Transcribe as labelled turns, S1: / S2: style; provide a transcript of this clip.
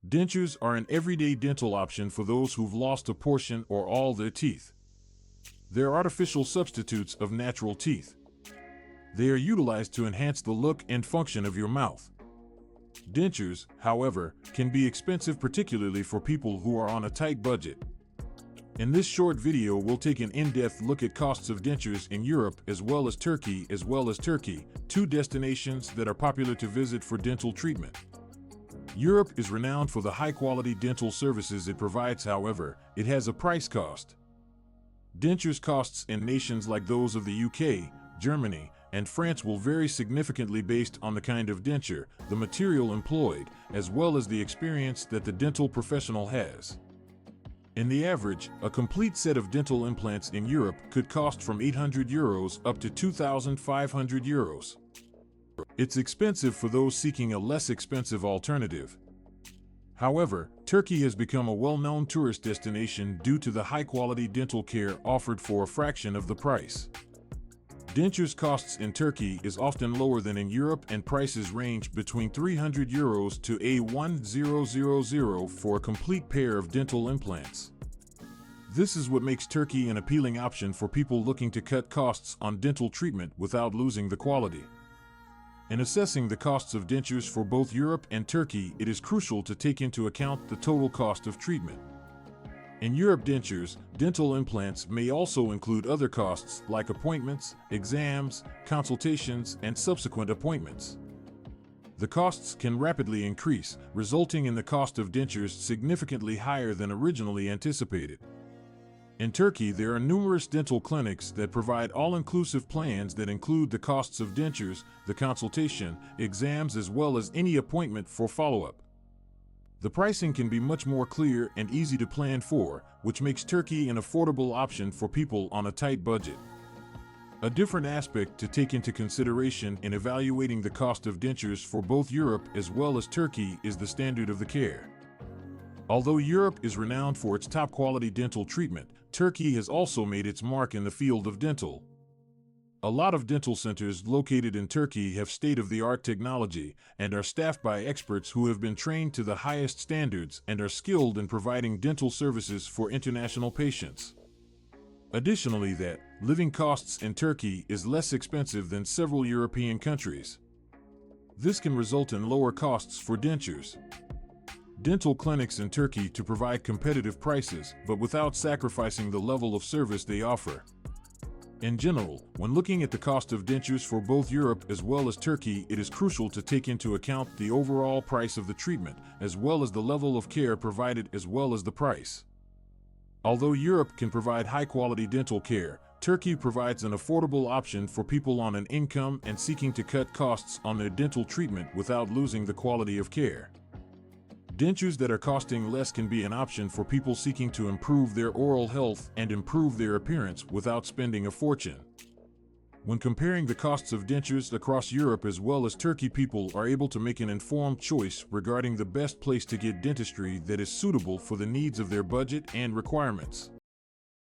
S1: Dentures are an everyday dental option for those who've lost a portion or all their teeth. They're artificial substitutes of natural teeth. They are utilized to enhance the look and function of your mouth. Dentures, however, can be expensive, particularly for people who are on a tight budget. In this short video, we'll take an in-depth look at costs of dentures in Europe as well as Turkey, two destinations that are popular to visit for dental treatment. Europe is renowned for the high-quality dental services it provides. However, it has a price cost. Dentures costs in nations like those of the UK, Germany, and France will vary significantly based on the kind of denture, the material employed, as well as the experience that the dental professional has. In the average, a complete set of dental implants in Europe could cost from €800 up to €2,500. It's expensive for those seeking a less expensive alternative. However, Turkey has become a well-known tourist destination due to the high-quality dental care offered for a fraction of the price. Dentures costs in Turkey is often lower than in Europe, and prices range between €300 to €1,000 for a complete pair of dental implants. This is what makes Turkey an appealing option for people looking to cut costs on dental treatment without losing the quality. In assessing the costs of dentures for both Europe and Turkey, it is crucial to take into account the total cost of treatment. In Europe, dental implants may also include other costs like appointments, exams, consultations, and subsequent appointments. The costs can rapidly increase, resulting in the cost of dentures significantly higher than originally anticipated. In Turkey, there are numerous dental clinics that provide all-inclusive plans that include the costs of dentures, the consultation, exams, as well as any appointment for follow-up. The pricing can be much more clear and easy to plan for, which makes Turkey an affordable option for people on a tight budget. A different aspect to take into consideration in evaluating the cost of dentures for both Europe as well as Turkey is the standard of the care. Although Europe is renowned for its top-quality dental treatment, Turkey has also made its mark in the field of dental. A lot of dental centers located in Turkey have state-of-the-art technology and are staffed by experts who have been trained to the highest standards and are skilled in providing dental services for international patients. Additionally, living costs in Turkey is less expensive than several European countries. This can result in lower costs for dentures. Dental clinics in Turkey to provide competitive prices, but without sacrificing the level of service they offer. In general, when looking at the cost of dentures for both Europe as well as Turkey, it is crucial to take into account the overall price of the treatment, as well as the level of care provided as well as the price. Although Europe can provide high-quality dental care, Turkey provides an affordable option for people on an income and seeking to cut costs on their dental treatment without losing the quality of care. Dentures that are costing less can be an option for people seeking to improve their oral health and improve their appearance without spending a fortune. When comparing the costs of dentures across Europe as well as Turkey, people are able to make an informed choice regarding the best place to get dentistry that is suitable for the needs of their budget and requirements.